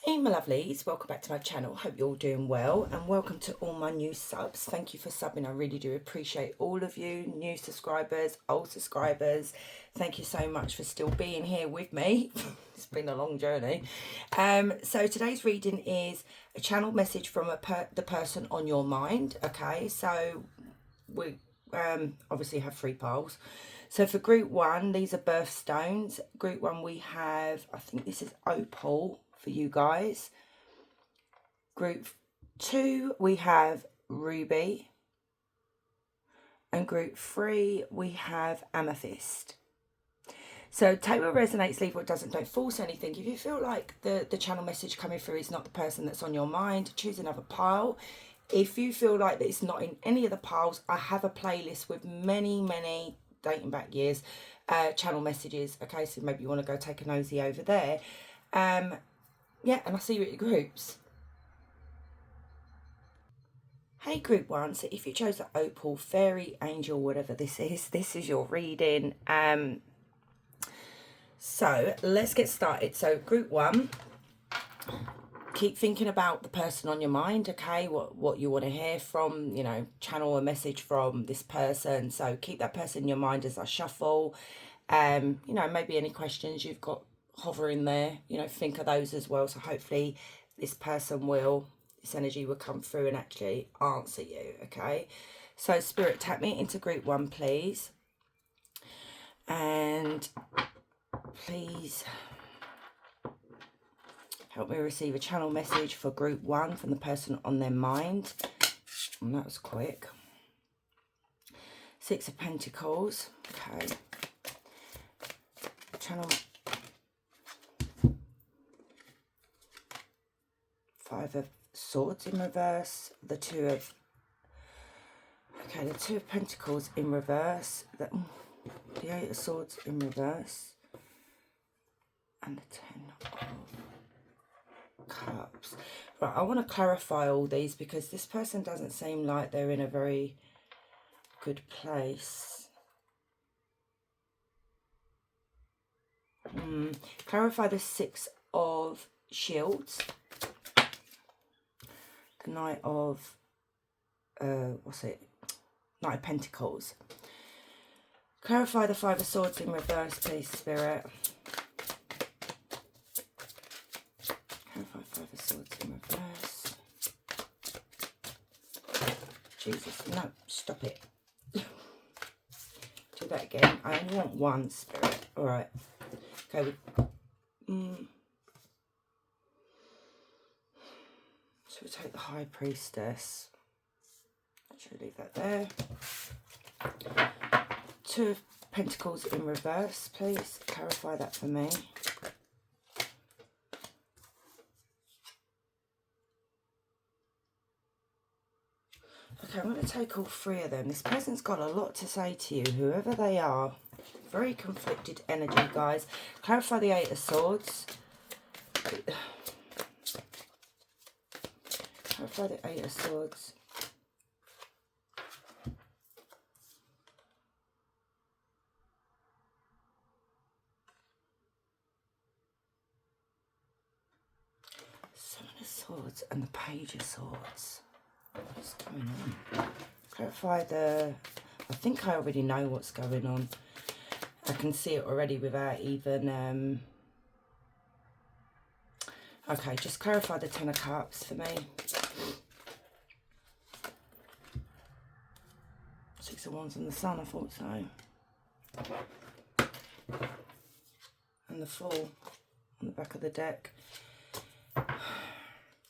Hey my lovelies, welcome back to my channel. Hope you're all doing well and welcome to all my new subs. Thank you for subbing. I really do appreciate all of you, new subscribers, old subscribers. Thank you so much for still being here with me. It's been a long journey. So today's reading is a channel message from the person on your mind. Okay, so we obviously have 3 piles. So for group 1, these are birthstones. Group 1 we have, I think this is opal for you guys. Group 2 we have ruby, and group 3 we have amethyst. So take what resonates, leave what doesn't. Don't force anything. If you feel like the channel message coming through is not the person that's on your mind, choose another pile. If you feel like that it's not in any of the piles, I have a playlist with many dating back years channel messages. Okay, so maybe you want to go take a nosy over there. Yeah, and I'll see you at your groups. Hey group 1, so if you chose the opal, fairy, angel, whatever this is your reading. So let's get started. So group 1, keep thinking about the person on your mind, okay? What you want to hear from, you know, channel a message from this person. So keep that person in your mind as I shuffle. You know, maybe any questions you've got hovering there, you know, think of those as well. So hopefully this energy will come through and actually answer you, okay? So Spirit, tap me into group 1, please. And please help me receive a channel message for group 1 from the person on their mind. And that was quick. 6 of Pentacles. Okay. Channel 5 of Swords in reverse. The 2 of... Okay, the 2 of Pentacles in reverse. The 8 of Swords in reverse. And the 10 of Cups. Right, I want to clarify all these because this person doesn't seem like they're in a very good place. Clarify the 6 of Shields. The Knight of... Knight of Pentacles. Clarify the 5 of Swords in reverse, please, Spirit. Clarify 5 of Swords in reverse. Jesus, no, stop it. Do that again. I only want 1, Spirit. Alright. Okay. So we'll take the High Priestess. Should leave that there. 2 of Pentacles in reverse, please. Clarify that for me. Okay, I'm going to take all 3 of them. This person's got a lot to say to you, whoever they are. Very conflicted energy, guys. Clarify the 8 of Swords. Clarify the 8 of Swords. Swords and the Page of Swords. What's going on? Clarify the... I think I already know what's going on. I can see it already without even... Okay, just clarify the 10 of Cups for me. 6 of Wands and the Sun, I thought so. And the Fool on the back of the deck.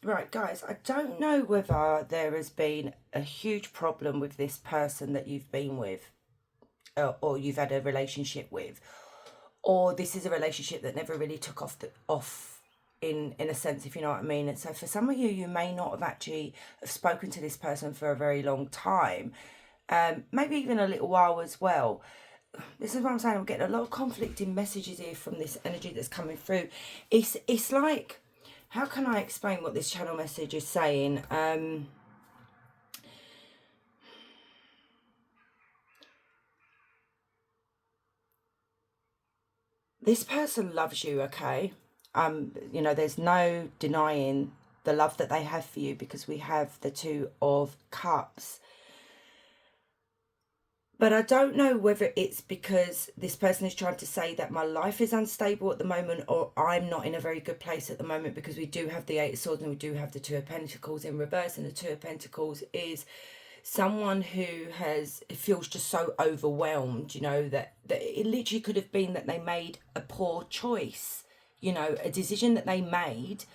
Right, guys, I don't know whether there has been a huge problem with this person that you've been with or you've had a relationship with, or this is a relationship that never really took off in a sense, if you know what I mean. And so for some of you, you may not have actually have spoken to this person for a very long time, maybe even a little while as well. This is what I'm saying. I'm getting a lot of conflicting messages here from this energy that's coming through. It's like... How can I explain what this channel message is saying? This person loves you, okay? You know, there's no denying the love that they have for you, because we have the Two of Cups. But I don't know whether it's because this person is trying to say that my life is unstable at the moment, or I'm not in a very good place at the moment, because we do have the Eight of Swords and we do have the Two of Pentacles in reverse. And the Two of Pentacles is someone who feels just so overwhelmed, you know, that it literally could have been that they made a poor choice. You know, a decision that they made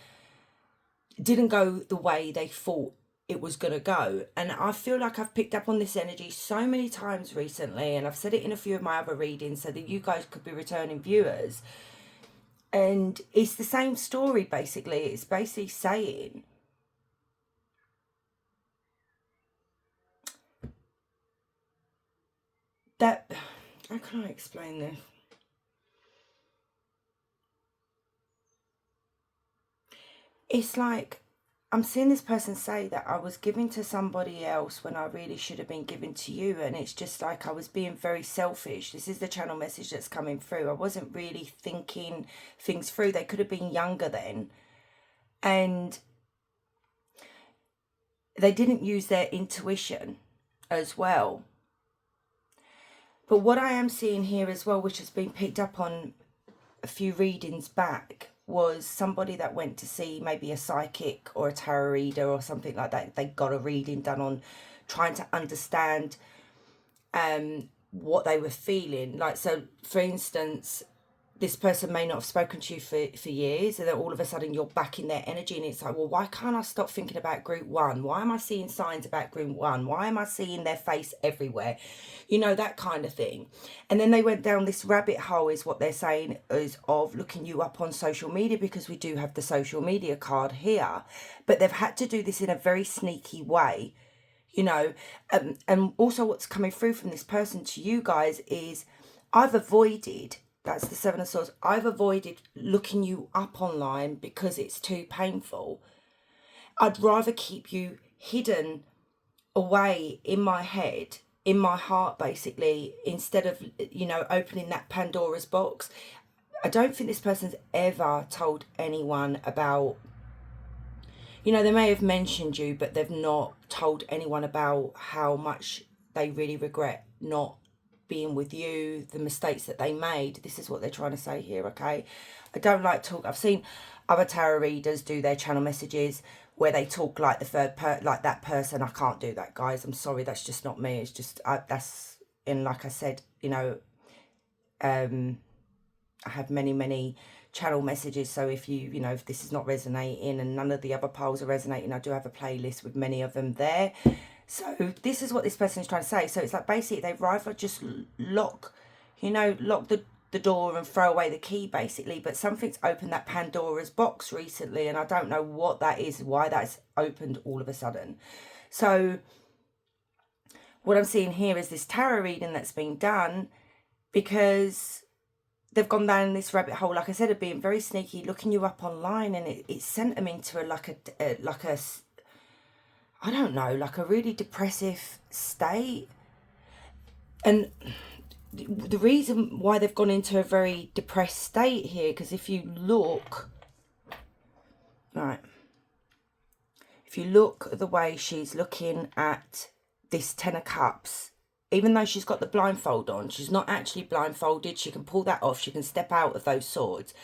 didn't go the way they thought it was going to go. And I feel like I've picked up on this energy so many times recently, and I've said it in a few of my other readings so that you guys could be returning viewers. And it's the same story, basically. It's basically saying that, how can I explain this? It's like, I'm seeing this person say that I was giving to somebody else when I really should have been giving to you. And it's just like I was being very selfish. This is the channel message that's coming through. I wasn't really thinking things through. They could have been younger then. And they didn't use their intuition as well. But what I am seeing here as well, which has been picked up on a few readings back, was somebody that went to see maybe a psychic or a tarot reader or something like that. They got a reading done on trying to understand what they were feeling. Like, so for instance, this person may not have spoken to you for years, and then all of a sudden you're back in their energy, and it's like, well, why can't I stop thinking about group one? Why am I seeing signs about group one? Why am I seeing their face everywhere? You know, that kind of thing. And then they went down this rabbit hole, is what they're saying, is of looking you up on social media, because we do have the social media card here. But they've had to do this in a very sneaky way, you know. And also what's coming through from this person to you guys is, I've avoided, that's the Seven of Swords, I've avoided looking you up online because it's too painful. I'd rather keep you hidden away in my head, in my heart, basically, instead of, you know, opening that Pandora's box. I don't think this person's ever told anyone about, you know, they may have mentioned you, but they've not told anyone about how much they really regret not being with you, the mistakes that they made. This is what they're trying to say here, okay? I don't like talk. I've seen other tarot readers do their channel messages where they talk like the like that person. I can't do that, guys. I'm sorry, that's just not me. It's just that's, and like I said, you know, I have many channel messages, so if you know, if this is not resonating and none of the other poles are resonating, I do have a playlist with many of them there. So this is what this person is trying to say. So it's like, basically, they'd rather just lock, you know, lock the door and throw away the key, basically. But something's opened that Pandora's box recently, and I don't know what that is, why that's opened all of a sudden. So what I'm seeing here is this tarot reading that's been done because they've gone down this rabbit hole, like I said, of being very sneaky, looking you up online, and it sent them into a I don't know, like a really depressive state. And the reason why they've gone into a very depressed state here, because if you look, right, if you look at the way she's looking at this Ten of Cups, even though she's got the blindfold on, she's not actually blindfolded. She can pull that off. She can step out of those swords.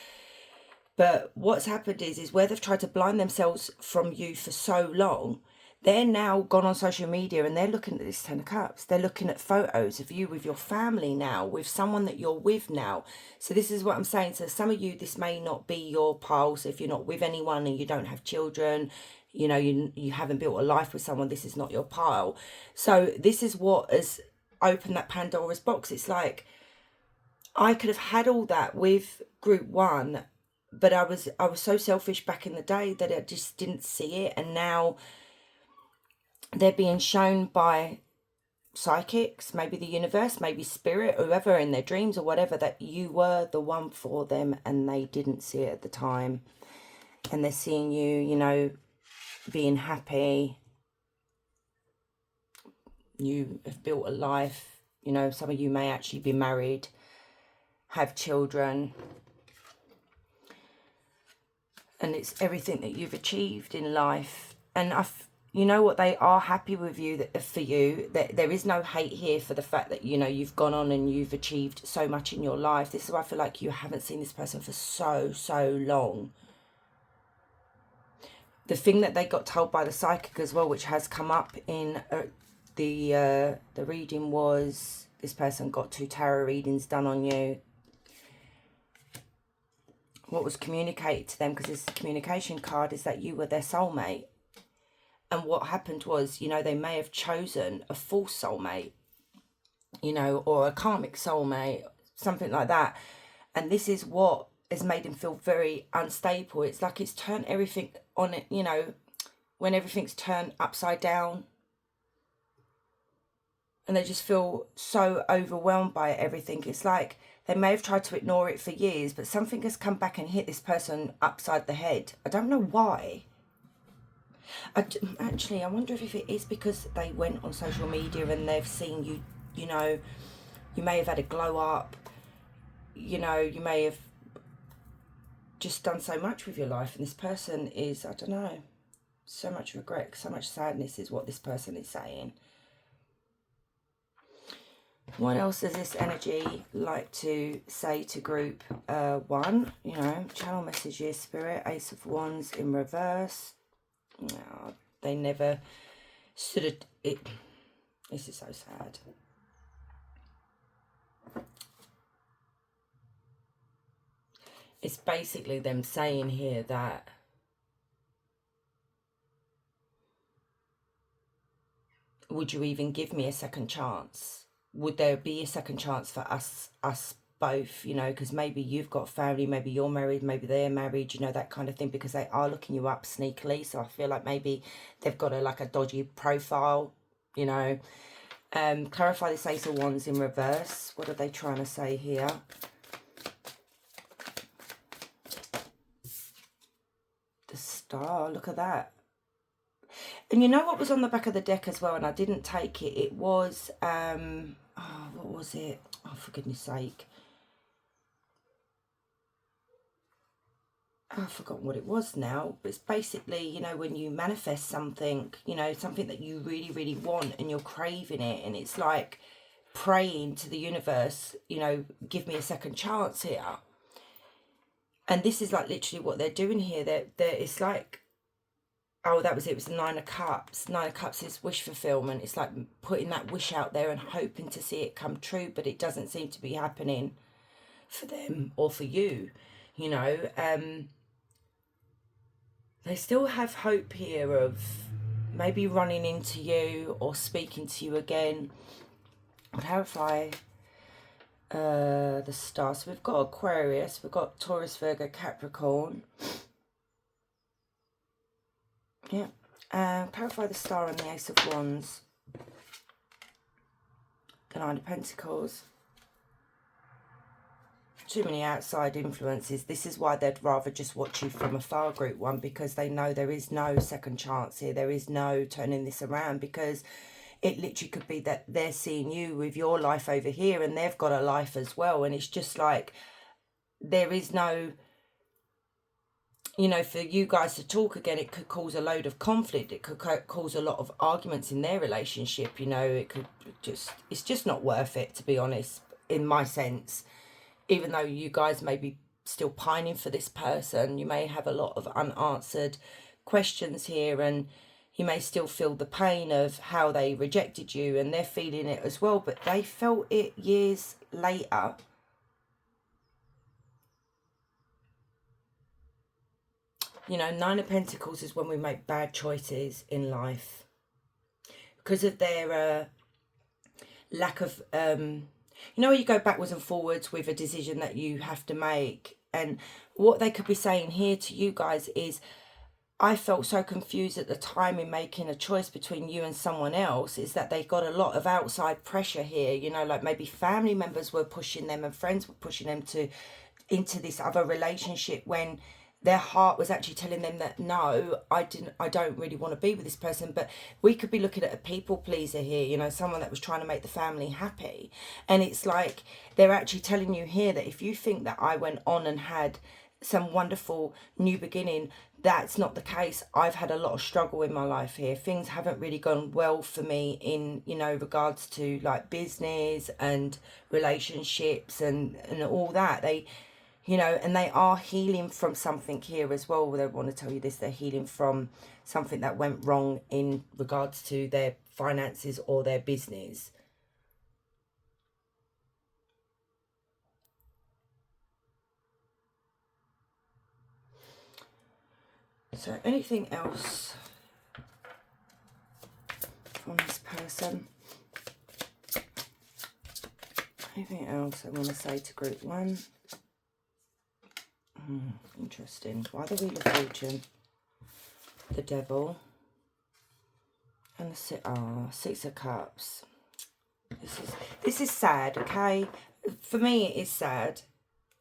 But what's happened is where they've tried to blind themselves from you for so long, they're now gone on social media and they're looking at this Ten of Cups. They're looking at photos of you with your family now, with someone that you're with now. So this is what I'm saying. So some of you, this may not be your pile. So if you're not with anyone and you don't have children, you know, you haven't built a life with someone, this is not your pile. So this is what has opened that Pandora's box. It's like, I could have had all that with group one, but I was so selfish back in the day that I just didn't see it. And now they're being shown by psychics, maybe the universe, maybe spirit, whoever in their dreams or whatever, that you were the one for them and they didn't see it at the time. And they're seeing you, you know, being happy. You have built a life. You know, some of you may actually be married, have children. and it's everything that you've achieved in life. And you know what, they are happy with you, that for you, that there is no hate here for the fact that, you know, you've gone on and you've achieved so much in your life. This is why I feel like you haven't seen this person for so long. The thing that they got told by the psychic as well, which has come up in the reading, was this person got 2 tarot readings done on you. What was communicated to them, because this communication card, is that you were their soulmate. And what happened was, you know, they may have chosen a false soulmate, you know, or a karmic soulmate, something like that. And this is what has made them feel very unstable. It's like it's turned everything on it, you know, when everything's turned upside down. And they just feel so overwhelmed by everything. It's like they may have tried to ignore it for years, but something has come back and hit this person upside the head. I don't know why. Actually, I wonder if it is because they went on social media and they've seen you, you know, you may have had a glow up, you know, you may have just done so much with your life, and this person is, I don't know, so much regret, so much sadness is what this person is saying. What else does this energy like to say to group 1? You know, channel messages, Spirit, Ace of Wands in reverse. No, they never stood it. This is so sad. It's basically them saying here that would you even give me a second chance? Would there be a second chance for us both, you know, because maybe you've got family, maybe you're married, maybe they're married, you know, that kind of thing, because they are looking you up sneakily. So I feel like maybe they've got a dodgy profile, you know. Clarify this Ace of Wands in reverse. What are they trying to say here? The Star, look at that. And you know what was on the back of the deck as well, and I didn't take it? It was, what was it? Oh, for goodness sake. I've forgotten what it was now, but it's basically, you know, when you manifest something, you know, something that you really want and you're craving it, and it's like praying to the universe, you know, give me a second chance here. And this is like literally what they're doing here. It's like, oh, that was it. It was the 9 of Cups. 9 of Cups is wish fulfillment. It's like putting that wish out there and hoping to see it come true, but it doesn't seem to be happening for them or for you, you know. They still have hope here of maybe running into you or speaking to you again. Clarify the Star. So we've got Aquarius, we've got Taurus, Virgo, Capricorn. Yeah. Clarify the Star and the Ace of Wands. The 9 of Pentacles. Too many outside influences. This is why they'd rather just watch you from afar, group 1, because they know there is no second chance here. There is no turning this around, because it literally could be that they're seeing you with your life over here and they've got a life as well. And it's just like there is no, you know, for you guys to talk again, it could cause a load of conflict. It could cause a lot of arguments in their relationship. You know, it could just, it's just not worth it, to be honest, in my sense. Even though you guys may be still pining for this person, you may have a lot of unanswered questions here, and you may still feel the pain of how they rejected you, and they're feeling it as well, but they felt it years later. You know, 9 of Pentacles is when we make bad choices in life because of their lack of you know, you go backwards and forwards with a decision that you have to make. And what they could be saying here to you guys is, I felt so confused at the time in making a choice between you and someone else, is that they got a lot of outside pressure here. You know, like maybe family members were pushing them and friends were pushing them into this other relationship, when their heart was actually telling them that, no, I don't really want to be with this person. But we could be looking at a people pleaser here, you know, someone that was trying to make the family happy. And it's like they're actually telling you here that if you think that I went on and had some wonderful new beginning. That's not the case. I've had a lot of struggle in my life here. Things haven't really gone well for me in, you know, regards to like business and relationships and all that. They, you know, and they are healing from something here as well. They want to tell you this, they're healing from something that went wrong in regards to their finances or their business. So anything else from this person? Anything else I want to say to group one? Interesting. Why the Wheel of Fortune? The Devil. And the Six of Cups. This is sad, okay? For me, it is sad.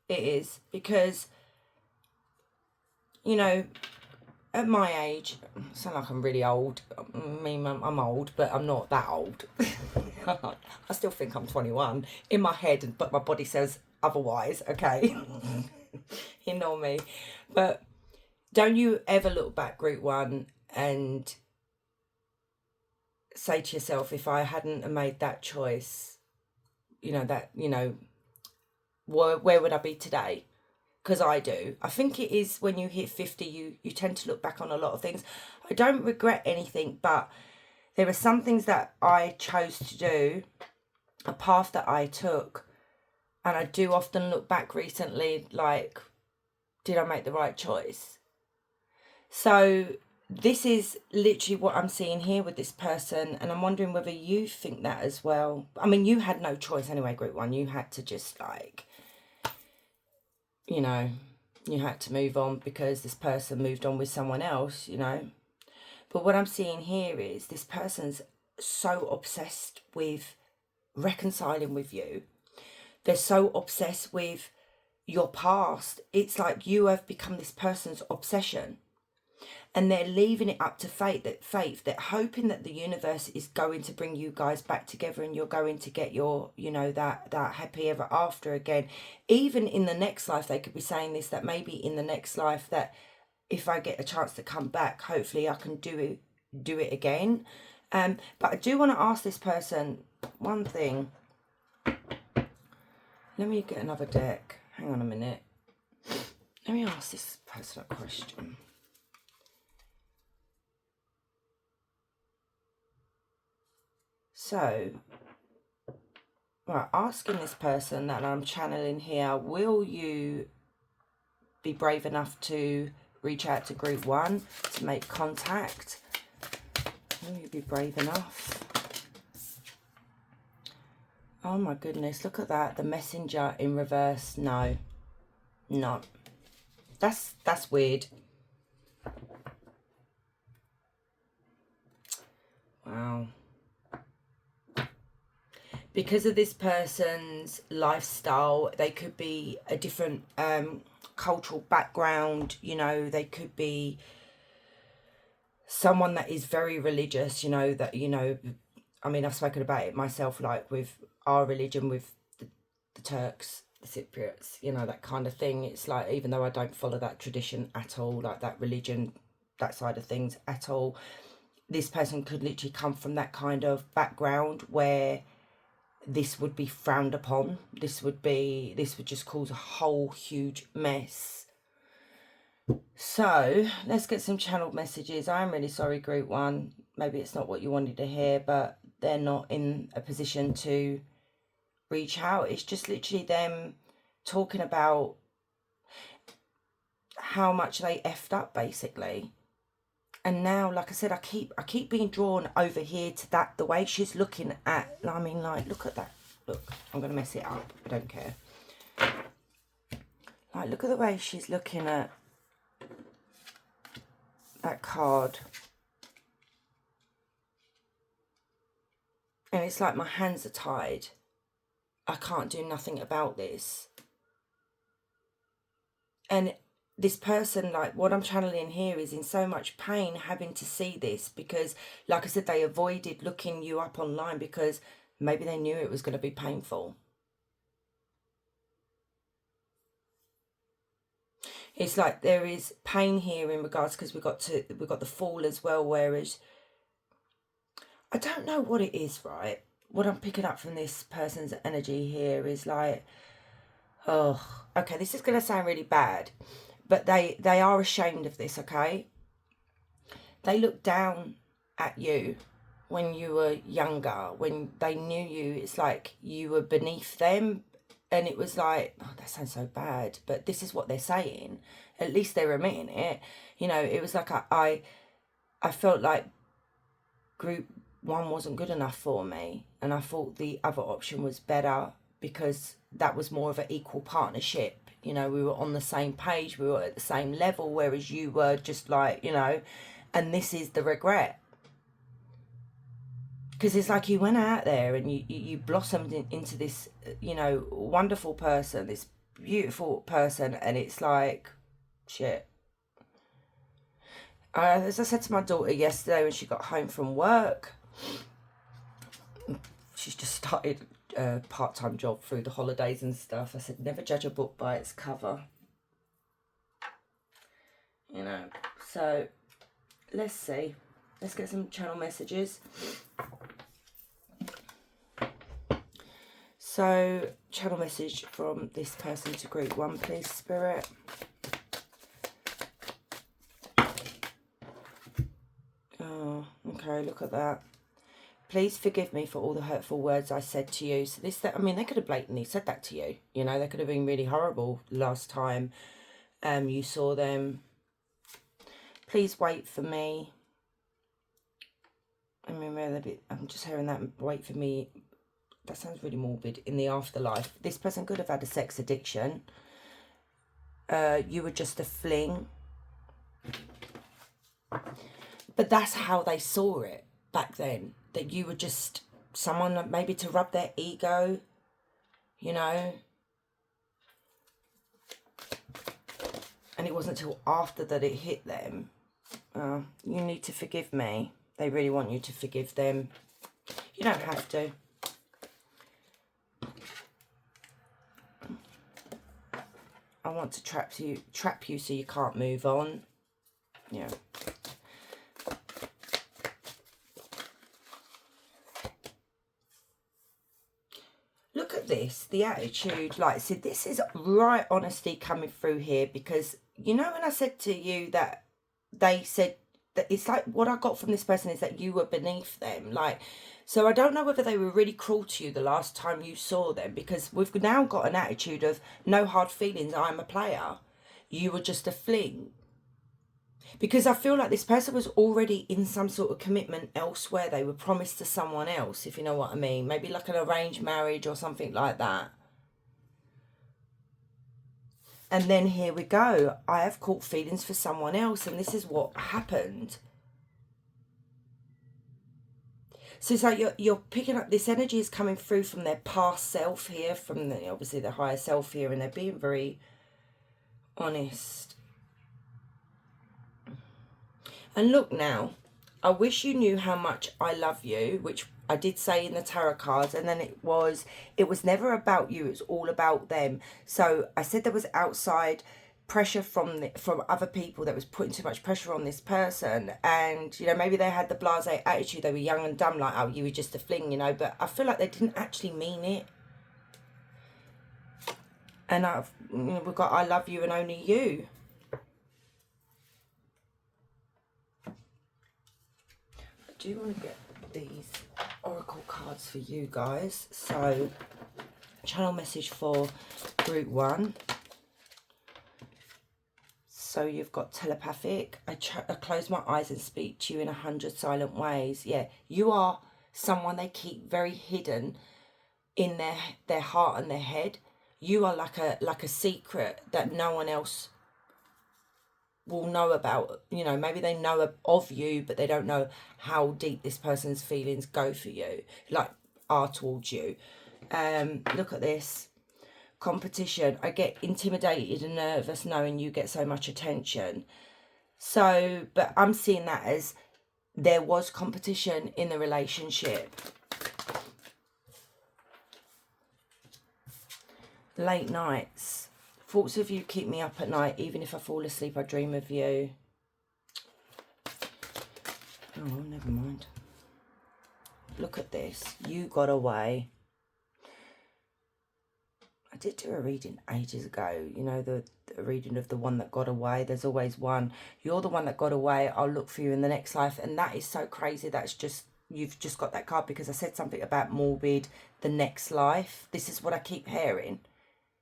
It is. Because, you know, at my age, I sound like I'm really old. I mean, I'm old, but I'm not that old. I still think I'm 21 in my head, but my body says otherwise, okay? You know me. But don't you ever look back, group one, and say to yourself, if I hadn't made that choice, you know, that, you know, where would I be today? Because I do. I think it is when you hit 50, you tend to look back on a lot of things. I don't regret anything, but there are some things that I chose to do, a path that I took, and I do often look back recently, like, did I make the right choice? So this is literally what I'm seeing here with this person, and I'm wondering whether you think that as well. I mean, you had no choice anyway, group one. You had to just, like, you know, you had to move on because this person moved on with someone else, you know. But what I'm seeing here is this person's so obsessed with reconciling with you. They're so obsessed with your past. It's like you have become this person's obsession. And they're leaving it up to fate, that hoping that the universe is going to bring you guys back together and you're going to get your, you know, that happy ever after again. Even in the next life, they could be saying this, that maybe in the next life, that if I get a chance to come back, hopefully I can do it again. But I do want to ask this person one thing. Let me get another deck. Hang on a minute. Let me ask this person a question. So, right, asking this person that I'm channeling here, will you be brave enough to reach out to group one to make contact? Will you be brave enough? Oh my goodness, look at that. The Messenger in reverse. No. No. That's weird. Wow. Because of this person's lifestyle, they could be a different cultural background, you know, they could be someone that is very religious, you know, that, you know, I mean, I've spoken about it myself, like with our religion, with the Turks, the Cypriots, you know, that kind of thing. It's like, even though I don't follow that tradition at all, like that religion, that side of things at all, this person could literally come from that kind of background where this would be frowned upon. This would just cause a whole huge mess. So let's get some channeled messages. I'm really sorry, group one. Maybe it's not what you wanted to hear, but they're not in a position to reach out. It's just literally them talking about how much they effed up, basically. And now, like I said, I keep being drawn over here to that, the way she's looking at, I mean, like, look at that. Look, I'm going to mess it up. I don't care. Like, look at the way she's looking at that card. And it's like my hands are tied. I can't do nothing about this. And this person, like, what I'm channeling here is in so much pain having to see this, because, like I said, they avoided looking you up online because maybe they knew it was going to be painful. It's like there is pain here in regards, because we got the Fool as well, whereas I don't know what it is, right? What I'm picking up from this person's energy here is like, oh, okay, this is going to sound really bad, but they are ashamed of this, okay? They look down at you when you were younger, when they knew you. It's like you were beneath them, and it was like, oh, that sounds so bad, but this is what they're saying. At least they're admitting it. You know, it was like I felt like group one wasn't good enough for me, and I thought the other option was better because that was more of an equal partnership. You know, we were on the same page, we were at the same level, whereas you were just like, you know, and this is the regret. Because it's like you went out there and you blossomed into this, you know, wonderful person, this beautiful person, and it's like, shit. As I said to my daughter yesterday when she got home from work, she's just started a part-time job through the holidays and stuff. I said, never judge a book by its cover. You know, so let's see. Let's get some channel messages. So, channel message from this person to group one, please, Spirit. Oh, okay, look at that. Please forgive me for all the hurtful words I said to you. So I mean, they could have blatantly said that to you. You know, they could have been really horrible last time you saw them. Please wait for me. I mean, I'm just hearing that, wait for me. That sounds really morbid. In the afterlife. This person could have had a sex addiction. You were just a fling. But that's how they saw it back then. That you were just someone maybe to rub their ego, you know. And it wasn't until after that it hit them. You need to forgive me. They really want you to forgive them. You don't have to. I want to trap you so you can't move on. Yeah. Look at this, the attitude. Like I said, this is right honesty coming through here, because you know when I said to you that they said that it's like what I got from this person is that you were beneath them. Like, so I don't know whether they were really cruel to you the last time you saw them, because we've now got an attitude of no hard feelings, I'm a player. You were just a fling. Because I feel like this person was already in some sort of commitment elsewhere. They were promised to someone else, if you know what I mean. Maybe like an arranged marriage or something like that. And then here we go. I have caught feelings for someone else, and this is what happened. So it's like you're picking up, this energy is coming through from their past self here, from obviously the higher self here, and they're being very honest. And look now, I wish you knew how much I love you, which I did say in the tarot cards, and then it was never about you, it was all about them. So I said there was outside pressure from other people that was putting too much pressure on this person, and you know, maybe they had the blasé attitude, they were young and dumb, like, oh, you were just a fling, you know, but I feel like they didn't actually mean it. And we've got I love you and only you. I do want to get these oracle cards for you guys. So channel message for group one. So you've got telepathic. I close my eyes and speak to you in 100 silent ways. Yeah, you are someone they keep very hidden in their heart and their head. You are like a secret that no one else will know about. You know, maybe they know of you, but they don't know how deep this person's feelings go for you, like are towards you. Look at this. Competition. I get intimidated and nervous knowing you get so much attention. So, but I'm seeing that as there was competition in the relationship. Late nights. Thoughts of you keep me up at night. Even if I fall asleep, I dream of you. Oh, never mind. Look at this. You got away. I did do a reading ages ago. You know, the reading of the one that got away. There's always one. You're the one that got away. I'll look for you in the next life. And that is so crazy. That's just, you've just got that card because I said something about morbid, the next life. This is what I keep hearing.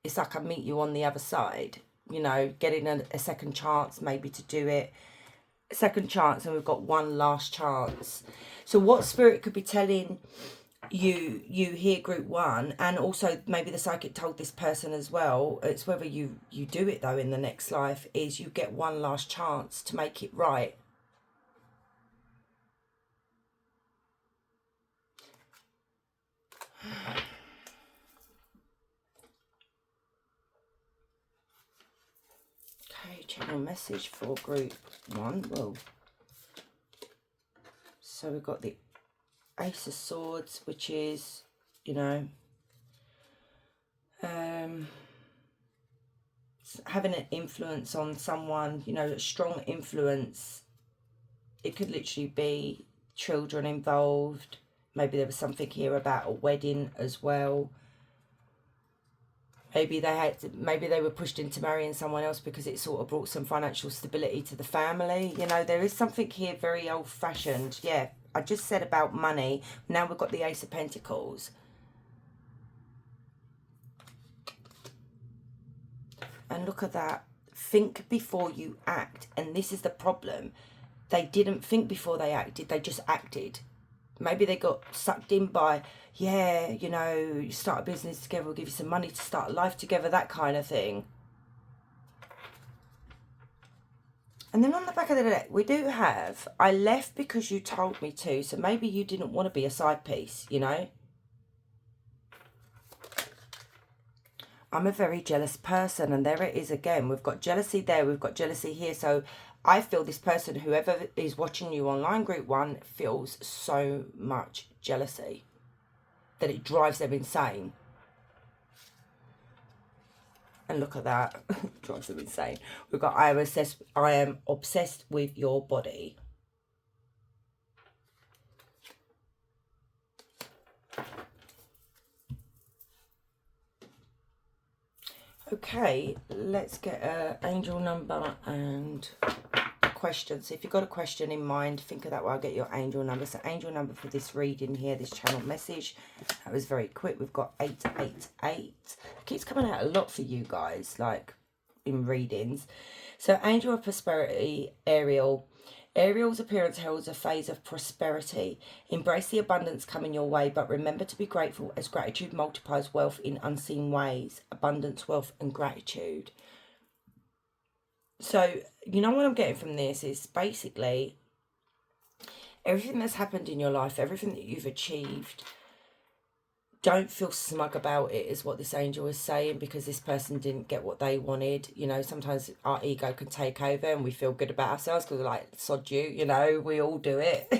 It's like I meet you on the other side. You know, getting a second chance maybe to do it. Second chance, and we've got one last chance. So what spirit could be telling you here, group one, and also maybe the psychic told this person as well, it's whether you do it though in the next life, is you get one last chance to make it right. Okay, channel message for group one. Whoa. So we've got the Ace of Swords, which is, you know, having an influence on someone, you know, a strong influence. It could literally be children involved. Maybe there was something here about a wedding as well. Maybe they were pushed into marrying someone else because it sort of brought some financial stability to the family. You know, there is something here very old-fashioned. Yeah, I just said about money. Now we've got the Ace of Pentacles. And look at that. Think before you act. And this is the problem. They didn't think before they acted. They just acted. Maybe they got sucked in by, yeah, you know, you start a business together, we'll give you some money to start a life together, that kind of thing. And then on the back of the deck, we do have, I left because you told me to. So maybe you didn't want to be a side piece, you know. I'm a very jealous person, and there it is again. We've got jealousy there, we've got jealousy here. So I feel this person, whoever is watching you online, group one, feels so much jealousy that it drives them insane. And look at that. Drives them insane. We've got, I am obsessed with your body. Okay, let's get an angel number and a question. So if you've got a question in mind, think of that while I get your angel number. So angel number for this reading here, this channel message. That was very quick. We've got 888. Keeps coming out a lot for you guys, like in readings. So angel of prosperity, Ariel. Ariel's appearance heralds a phase of prosperity. Embrace the abundance coming your way, but remember to be grateful, as gratitude multiplies wealth in unseen ways. Abundance, wealth, and gratitude. So, you know what I'm getting from this is basically everything that's happened in your life, everything that you've achieved, don't feel smug about it, is what this angel is saying, because this person didn't get what they wanted. You know, sometimes our ego can take over and we feel good about ourselves because we're like, sod you, you know, we all do it.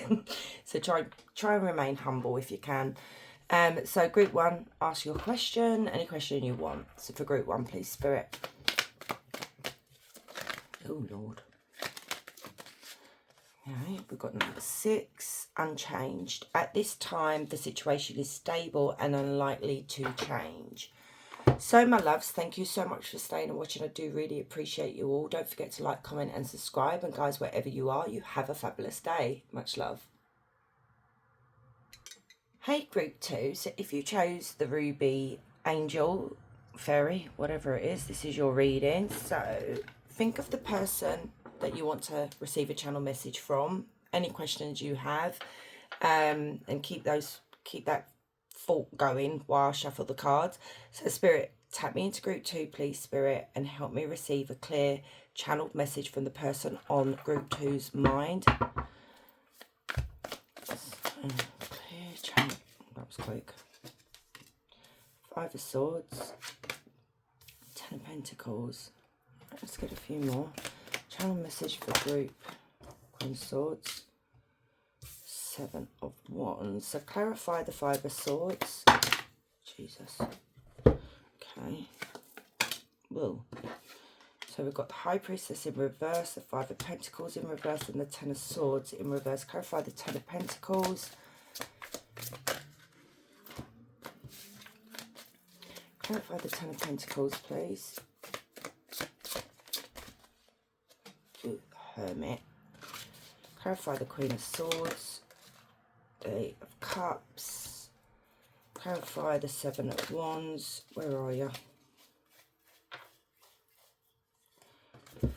So try and remain humble if you can. So group one, ask your question, any question you want. So for group one, please, Spirit. Oh, Lord. Alright, we've got number 6, unchanged. At this time, the situation is stable and unlikely to change. So, my loves, thank you so much for staying and watching. I do really appreciate you all. Don't forget to like, comment and subscribe. And guys, wherever you are, you have a fabulous day. Much love. Hey, group 2. So, if you chose the Ruby, Angel, Fairy, whatever it is, this is your reading. So, think of the person that you want to receive a channel message from, any questions you have, and keep that thought going while I shuffle the cards. So Spirit, tap me into group 2, please, Spirit, and help me receive a clear channeled message from the person on group 2's mind. Clear channel. That was quick. 5 of Swords, 10 of Pentacles. Let's get a few more. Channel message for group, Queen of Swords, 7 of Wands. So clarify the 5 of Swords. Jesus. Okay. Whoa. So we've got the High Priestess in reverse, the Five of Pentacles in reverse, and the Ten of Swords in reverse. Clarify the Ten of Pentacles. Clarify the Ten of Pentacles, please. Ooh, Hermit. Clarify the Queen of Swords. The Eight of Cups. Clarify the Seven of Wands. Where are you?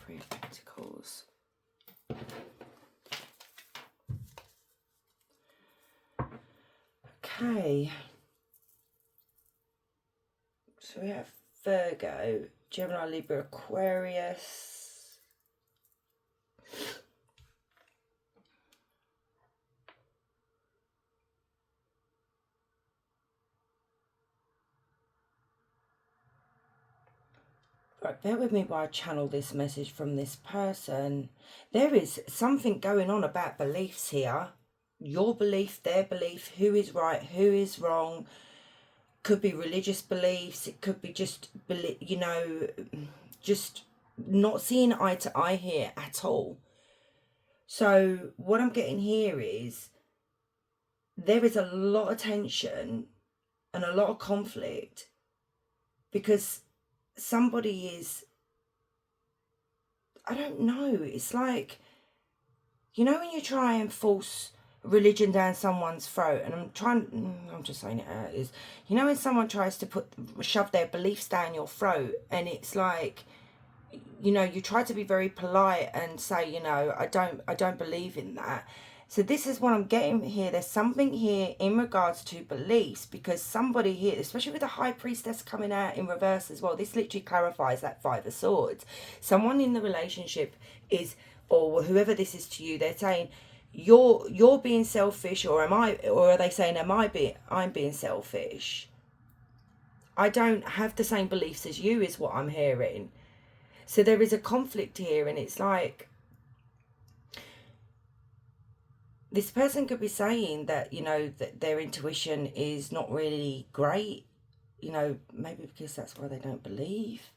Three of Pentacles. Okay. So we have Virgo, Gemini, Libra, Aquarius. Right, bear with me while I channel this message from this person. There is something going on about beliefs here. Your belief, their belief, who is right, who is wrong. Could be religious beliefs. It could be just, you know, just not seeing eye to eye here at all. So what I'm getting here is there is a lot of tension and a lot of conflict because somebody is, I don't know, it's like, you know, when you try and force religion down someone's throat, and I'm just saying it how it is, you know, when someone tries to shove their beliefs down your throat, and it's like, you know, you try to be very polite and say, you know, I don't believe in that. So this is what I'm getting here. There's something here in regards to beliefs, because somebody here, especially with the High Priestess coming out in reverse as well, this literally clarifies that Five of Swords. Someone in the relationship is, or whoever this is to you, they're saying, you're being selfish, or are they saying I'm being selfish? I don't have the same beliefs as you, is what I'm hearing. So there is a conflict here, and it's like, this person could be saying that, you know, that their intuition is not really great, you know, maybe because that's why they don't believe.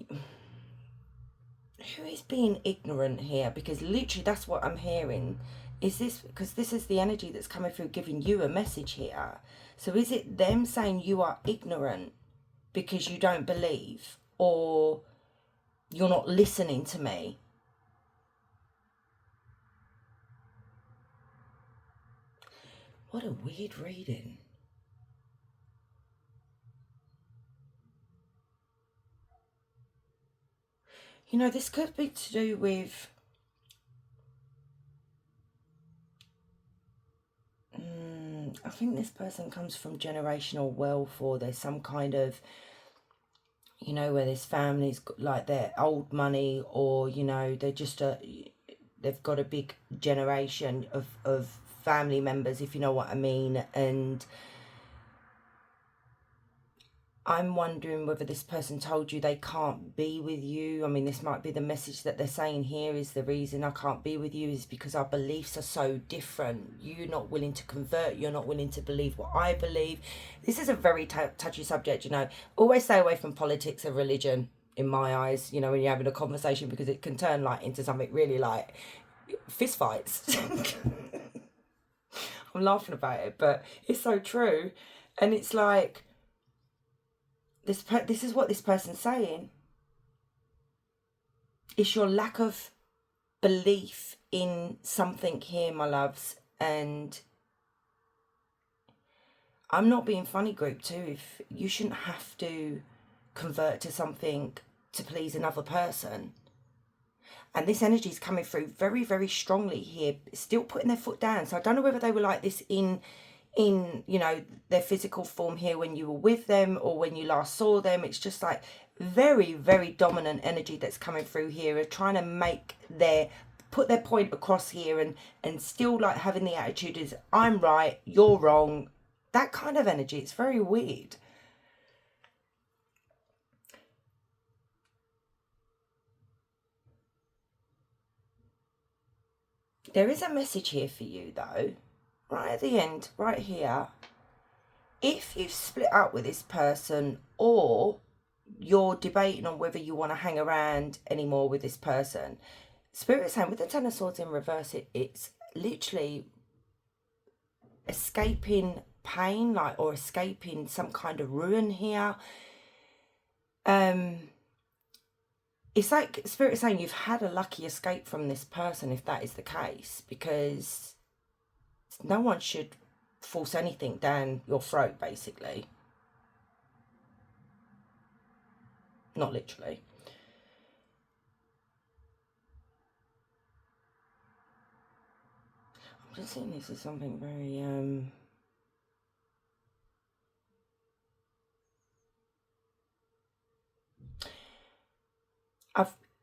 Who is being ignorant here? Because literally that's what I'm hearing. Is this, because this is the energy that's coming through giving you a message here. So is it them saying you are ignorant because you don't believe, or you're not listening to me? What a weird reading. You know, this could be to do with I think this person comes from generational wealth, or there's some kind of, you know, where this family's got like their old money, or, you know, they've got a big generation of family members, if you know what I mean. And I'm wondering whether this person told you they can't be with you. I mean, this might be the message that they're saying here, is the reason I can't be with you is because our beliefs are so different. You're not willing to convert. You're not willing to believe what I believe. This is a very touchy subject, you know. Always stay away from politics and religion, in my eyes, you know, when you're having a conversation, because it can turn like into something really like fist fights. I'm laughing about it, but it's so true. And it's like, this is what this person's saying. It's your lack of belief in something here, my loves. And I'm not being funny, group too. If you shouldn't have to convert to something to please another person. And this energy is coming through very, very strongly here, still putting their foot down. So I don't know whether they were like this in you know, their physical form here when you were with them, or when you last saw them. It's just like very, very dominant energy that's coming through here, of trying to put their point across here, and still like having the attitude is, I'm right, you're wrong. That kind of energy. It's very weird. There is a message here for you though, right at the end, right here. if you've split up with this person, or you're debating on whether you want to hang around anymore with this person, Spirit is saying with the Ten of Swords in reverse, it's literally escaping pain, like, or escaping some kind of ruin here. It's like Spirit is saying you've had a lucky escape from this person, if that is the case, because no one should force anything down your throat, basically. Not literally. I'm just seeing this as something very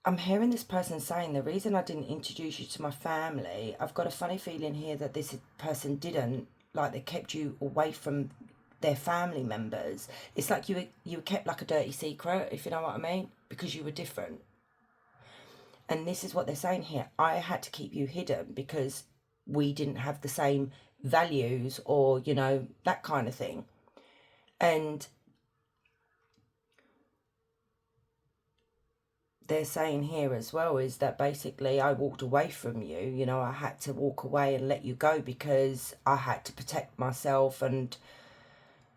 I'm hearing this person saying the reason I didn't introduce you to my family, I've got a funny feeling here that this person didn't, like, they kept you away from their family members. It's like you were kept like a dirty secret, if you know what I mean, because you were different. And this is what they're saying here. I had to keep you hidden because we didn't have the same values, or, you know, that kind of thing. And they're saying here as well is that basically I walked away from you. You know, I had to walk away and let you go because I had to protect myself, and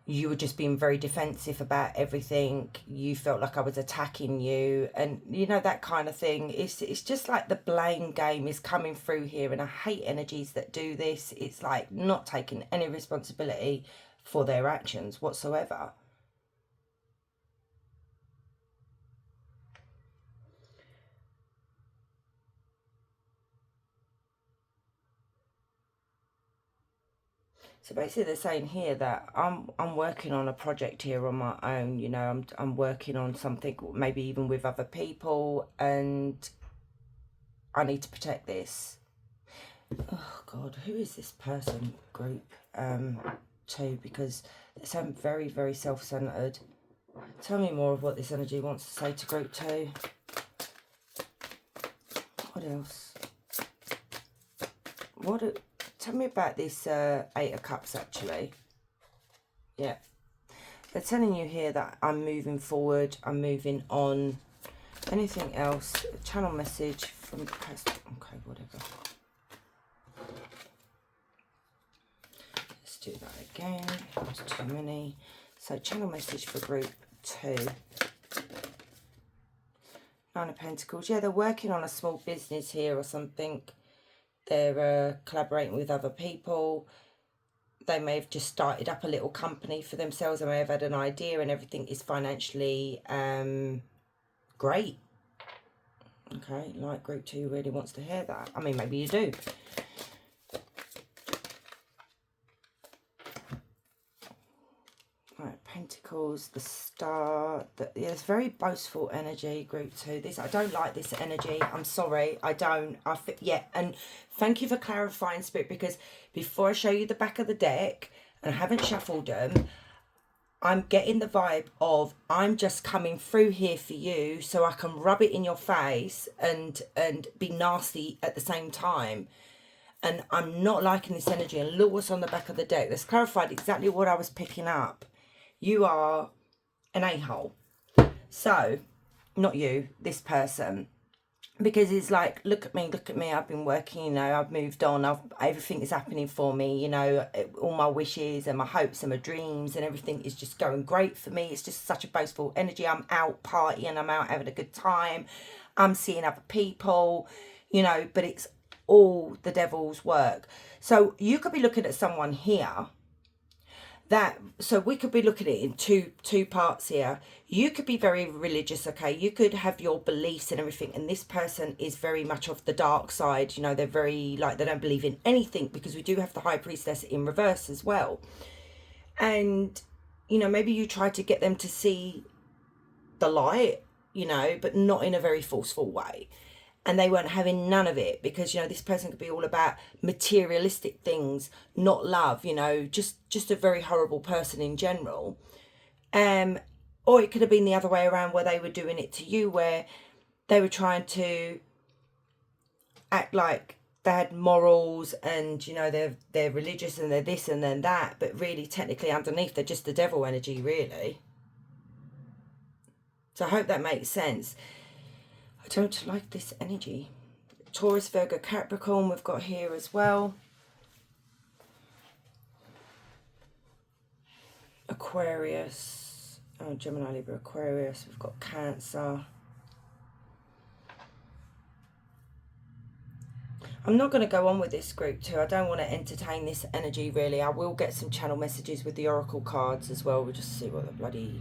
you were just being very defensive about everything. You felt like I was attacking you, and you know, that kind of thing. It's just like the blame game is coming through here, and I hate energies that do this. It's like not taking any responsibility for their actions whatsoever. So basically, they're saying here that I'm working on a project here on my own. You know, I'm working on something, maybe even with other people, and I need to protect this. Oh God, who is this person group? Too, because they sound very, very self-centered. Tell me more of what this energy wants to say to group 2. What else? Tell me about this 8 of Cups, actually. Yeah. They're telling you here that I'm moving forward, I'm moving on. Anything else? Channel message from the past. Okay, whatever. Let's do that again. That's too many. So channel message for group 2. 9 of Pentacles. Yeah, they're working on a small business here or something. They're collaborating with other people. They may have just started up a little company for themselves. They may have had an idea, and everything is financially great. Okay, like group 2 really wants to hear that. I mean, maybe you do. Right, Pentacles, the Star. Yeah, it's very boastful energy, group 2. I don't like this energy. I'm sorry, I don't. Yeah, and thank you for clarifying, Spirit, because before I show you the back of the deck, and I haven't shuffled them, I'm getting the vibe of I'm just coming through here for you so I can rub it in your face and be nasty at the same time. And I'm not liking this energy. And look what's on the back of the deck. That's clarified exactly what I was picking up. You are an a-hole. So, not you, this person. Because it's like, look at me, I've been working, you know, I've moved on, everything is happening for me, you know, all my wishes and my hopes and my dreams and everything is just going great for me. It's just such a boastful energy. I'm out partying, I'm out having a good time, I'm seeing other people, you know, but it's all the devil's work. So you could be looking at someone here so we could be looking at it in two parts here. You could be very religious, okay? You could have your beliefs and everything, and this person is very much of the dark side. You know, they're very, like, they don't believe in anything, because we do have the High Priestess in reverse as well. And, you know, maybe you try to get them to see the light, you know, but not in a very forceful way. And they weren't having none of it, because, you know, this person could be all about materialistic things, not love, you know, just a very horrible person in general. Or it could have been the other way around, where they were doing it to you, where they were trying to act like they had morals and, you know, they're religious and they're this and then that, but really technically underneath they're just the devil energy, really. So I hope that makes sense. I don't like this energy. Taurus, Virgo, Capricorn we've got here as well. Aquarius, oh, Gemini, Libra, Aquarius, we've got Cancer. I'm not going to go on with this group too. I don't want to entertain this energy really. I will get some channel messages with the oracle cards as well. We'll just see what the bloody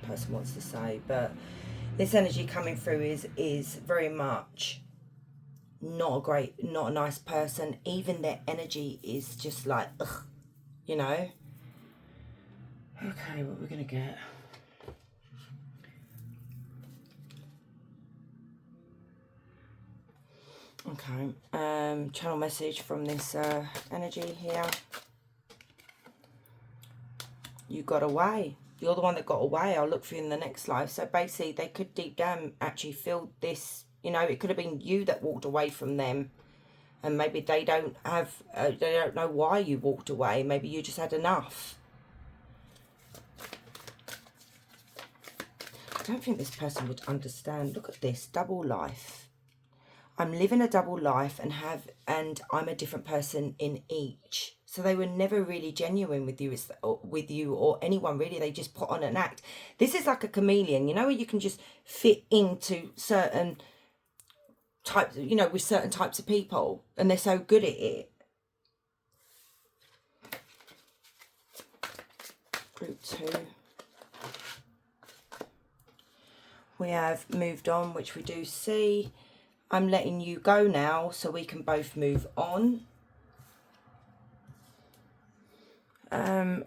person wants to say. But this energy coming through is very much not a nice person. Even their energy is just like, ugh, you know. Okay, what we're going to get. Okay, channel message from this energy here. You got away. You're the one that got away. I'll look for you in the next life. So basically, they could deep down actually feel this, you know, it could have been you that walked away from them. And maybe they don't have, they don't know why you walked away. Maybe you just had enough. I don't think this person would understand. Look at this, double life. I'm living a double life and I'm a different person in each. So they were never really genuine with you or anyone really. They just put on an act. This is like a chameleon, you know, where you can just fit into certain types, you know, with certain types of people, and they're so good at it. Group 2. We have moved on, which we do see. I'm letting you go now so we can both move on.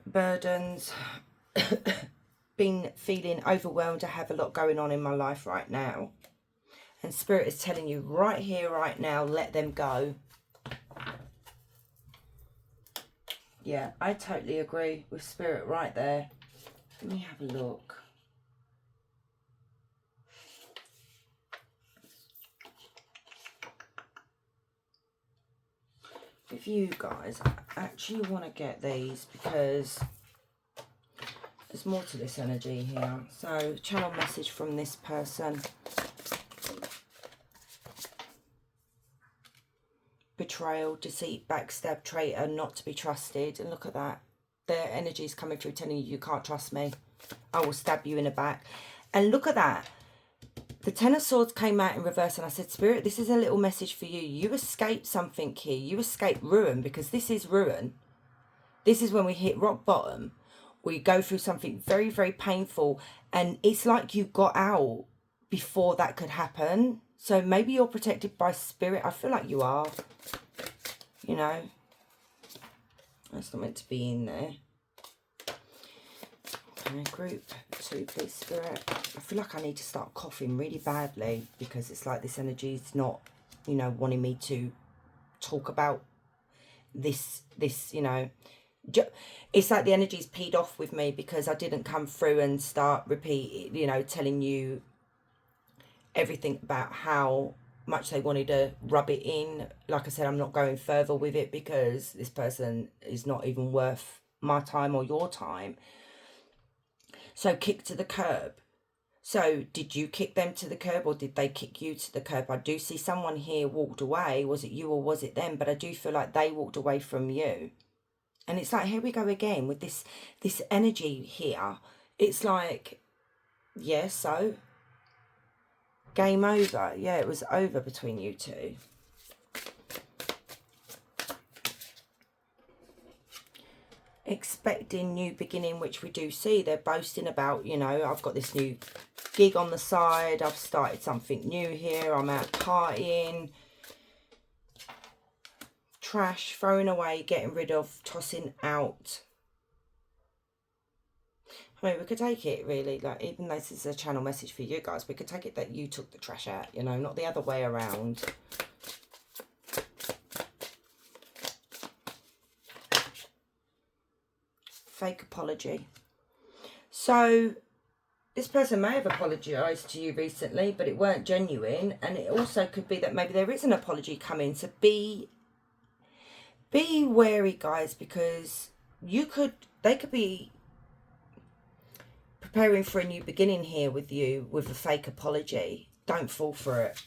Burdens. Been feeling overwhelmed. I have a lot going on in my life right now. And Spirit is telling you right here, right now, let them go. Yeah, I totally agree with Spirit right there. Let me have a look. If you guys actually want to get these, because there's more to this energy here. So, channel message from this person. Betrayal, deceit, backstab, traitor, not to be trusted. And look at that. Their energy is coming through telling you, you can't trust me. I will stab you in the back. And look at that. The Ten of Swords came out in reverse, and I said, Spirit, this is a little message for you. You escaped something here. You escaped ruin, because this is ruin. This is when we hit rock bottom. We go through something very, very painful, and it's like you got out before that could happen. So maybe you're protected by Spirit. I feel like you are. You know. That's not meant to be in there. Group 2, please, Spirit. I feel like I need to start coughing really badly, because it's like this energy is not, you know, wanting me to talk about this, you know. It's like the energy's peed off with me because I didn't come through and start you know, telling you everything about how much they wanted to rub it in. Like I said, I'm not going further with it because this person is not even worth my time or your time. So kick to the curb. So did you kick them to the curb, or did they kick you to the curb? I do see someone here walked away. Was it you or was it them? But I do feel like they walked away from you. And it's like, here we go again with this energy here. It's like, yeah, so game over. Yeah, it was over between you two. Expecting new beginning, which we do see. They're boasting about, you know, I've got this new gig on the side. I've started something new here. I'm out partying. Trash, throwing away, getting rid of, tossing out. I mean, we could take it really, like, even though this is a channel message for you guys, we could take it that you took the trash out, you know, not the other way around. Fake apology. So this person may have apologised to you recently, but it weren't genuine. And it also could be that maybe there is an apology coming. So be wary, guys, because they could be preparing for a new beginning here with you with a fake apology. Don't fall for it.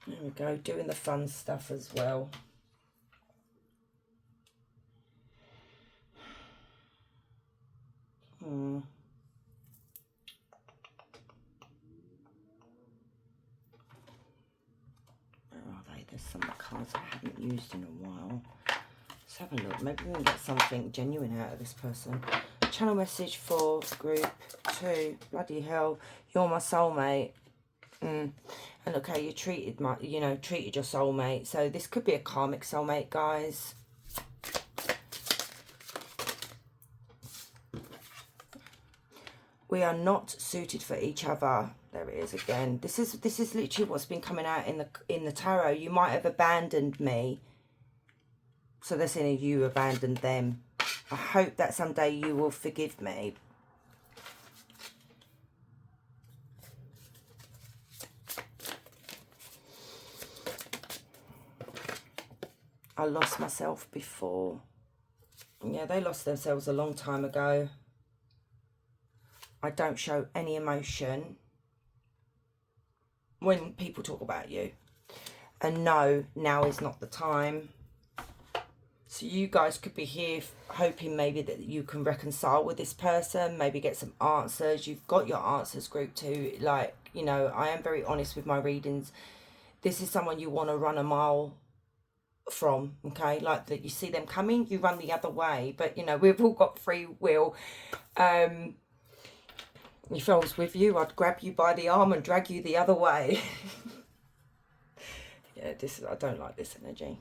There we go, doing the fun stuff as well. Where are they? There's some cards I haven't used in a while. Let's have a look. Maybe we can get something genuine out of this person. Channel message for group 2. Bloody hell, you're my soulmate. And look how you treated treated your soulmate. So this could be a karmic soulmate, guys. We are not suited for each other. There it is again. This is literally what's been coming out in the tarot. You might have abandoned me. So they're saying you abandoned them. I hope that someday you will forgive me. I lost myself before. Yeah, they lost themselves a long time ago. I don't show any emotion when people talk about you. And no, now is not the time. So you guys could be here hoping maybe that you can reconcile with this person, maybe get some answers. You've got your answers, group 2. Like, you know, I am very honest with my readings. This is someone you want to run a mile from, okay? Like that you see them coming, you run the other way. But, you know, we've all got free will. If I was with you, I'd grab you by the arm and drag you the other way. Yeah, I don't like this energy.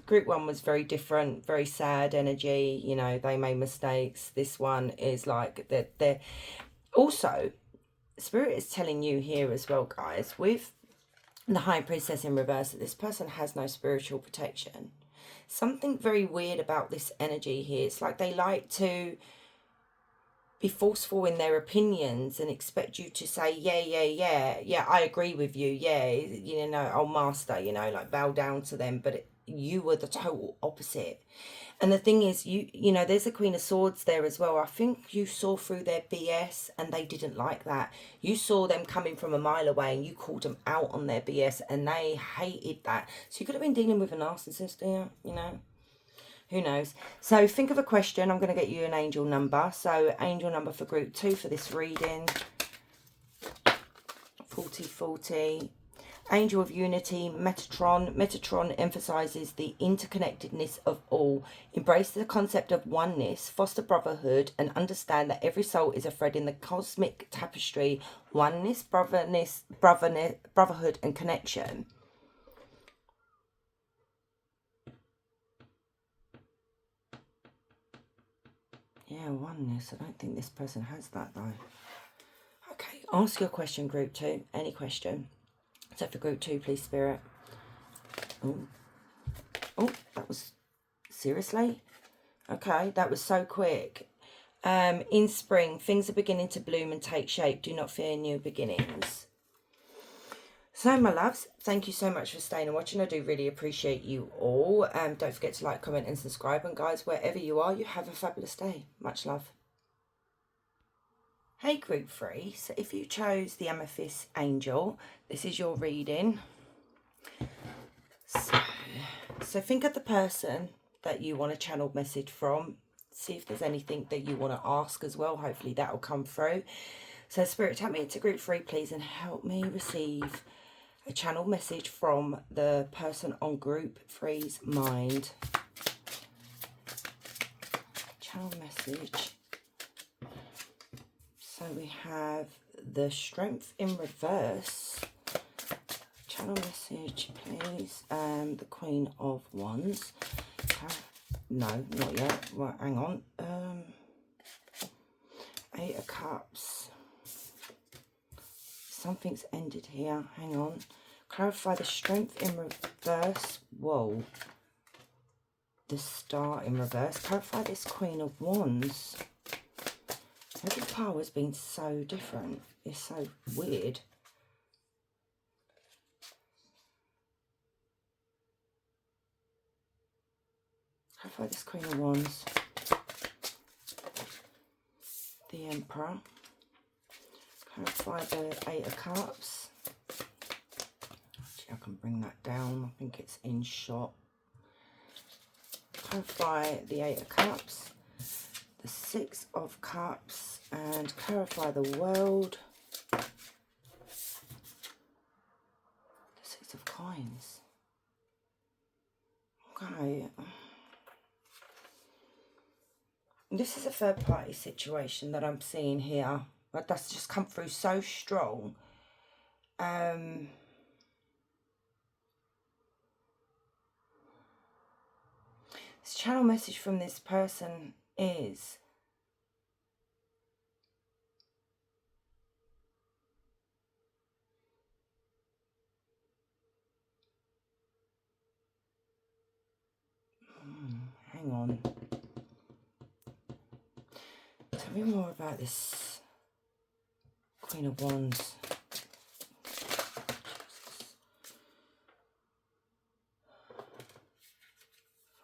Group 1 was very different, very sad energy. You know, they made mistakes. This one is like they're also, Spirit is telling you here as well, guys, with the High Priestess in reverse, that this person has no spiritual protection. Something very weird about this energy here. It's like they like to be forceful in their opinions and expect you to say, yeah, I agree with you, yeah, you know, I'll master, you know, like bow down to them. But you were the total opposite. And the thing is, you know, there's a Queen of Swords there as well. I think you saw through their BS and they didn't like that. You saw them coming from a mile away and you called them out on their BS and they hated that. So you could have been dealing with a narcissist here, you know. Who knows? So think of a question. I'm going to get you an angel number. So angel number for group 2 for this reading. 4040. Angel of Unity, Metatron. Metatron emphasizes the interconnectedness of all. Embrace the concept of oneness, foster brotherhood, and understand that every soul is a thread in the cosmic tapestry. Oneness, brotherhood, and connection. Yeah, oneness. I don't think this person has that, though. Okay, ask your question, group 2. Any question. So for group 2, please, Spirit. Oh, that was... Seriously? Okay, that was so quick. In spring, things are beginning to bloom and take shape. Do not fear new beginnings. So, my loves, thank you so much for staying and watching. I do really appreciate you all. Don't forget to like, comment and subscribe. And guys, wherever you are, you have a fabulous day. Much love. Hey, group 3. So if you chose the Amethyst Angel, this is your reading. So think of the person that you want a channel message from. See if there's anything that you want to ask as well. Hopefully that will come through. So Spirit, take me into group 3, please, and help me receive a channel message from the person on group 3's mind. Channel message. So we have the Strength in reverse. Channel message, please. The Queen of Wands. No, not yet. Right, hang on. 8 of Cups. Something's ended here. Hang on. Clarify the Strength in reverse. Whoa. The Star in reverse. Clarify this Queen of Wands. Every pile has been so different. It's so weird. Clarify this Queen of Wands. The Emperor. Clarify the Eight of Cups. Actually, I can bring that down. I think it's in shot. Clarify the Eight of Cups. The Six of Cups. And clarify the World. The Six of Coins. Okay. This is a third party situation that I'm seeing here. But that's just come through so strong. This channel message from this person is hang on. Tell me more about this Queen of Wands.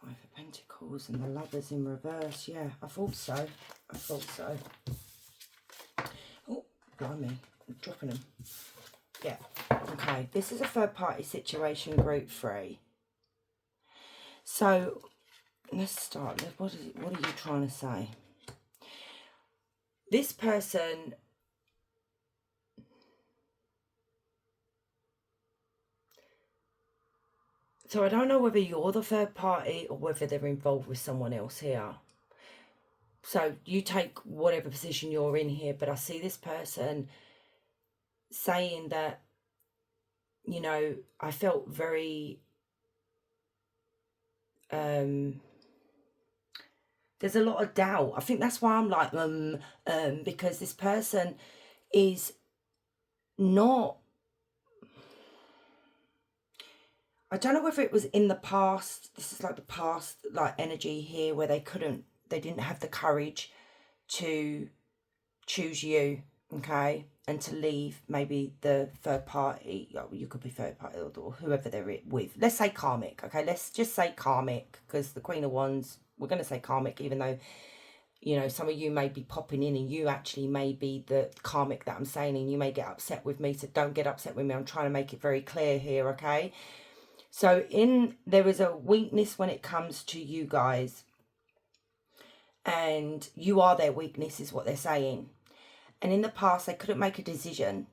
Five of Pentacles and the Lovers in reverse. Yeah, I thought so. I thought so. Oh, blimey. I'm dropping them. Yeah. Okay. This is a third party situation, group 3. So, let's start. What are you trying to say? This person... So I don't know whether you're the third party or whether they're involved with someone else here. So you take whatever position you're in here, but I see this person saying that, you know, I felt very... there's a lot of doubt. I think that's why I'm like, because this person is not... I don't know whether it was in the past. This is like the past, like energy here where they didn't have the courage to choose you, okay, and to leave maybe the third party. You could be third party or whoever they're with. Let's say karmic, okay. Let's just say karmic because the Queen of Wands. We're going to say karmic, even though, you know, some of you may be popping in and you actually may be the karmic that I'm saying, and you may get upset with me. So don't get upset with me. I'm trying to make it very clear here, okay. So there is a weakness when it comes to you guys, and you are their weakness is what they're saying. And in the past, they couldn't make a decision.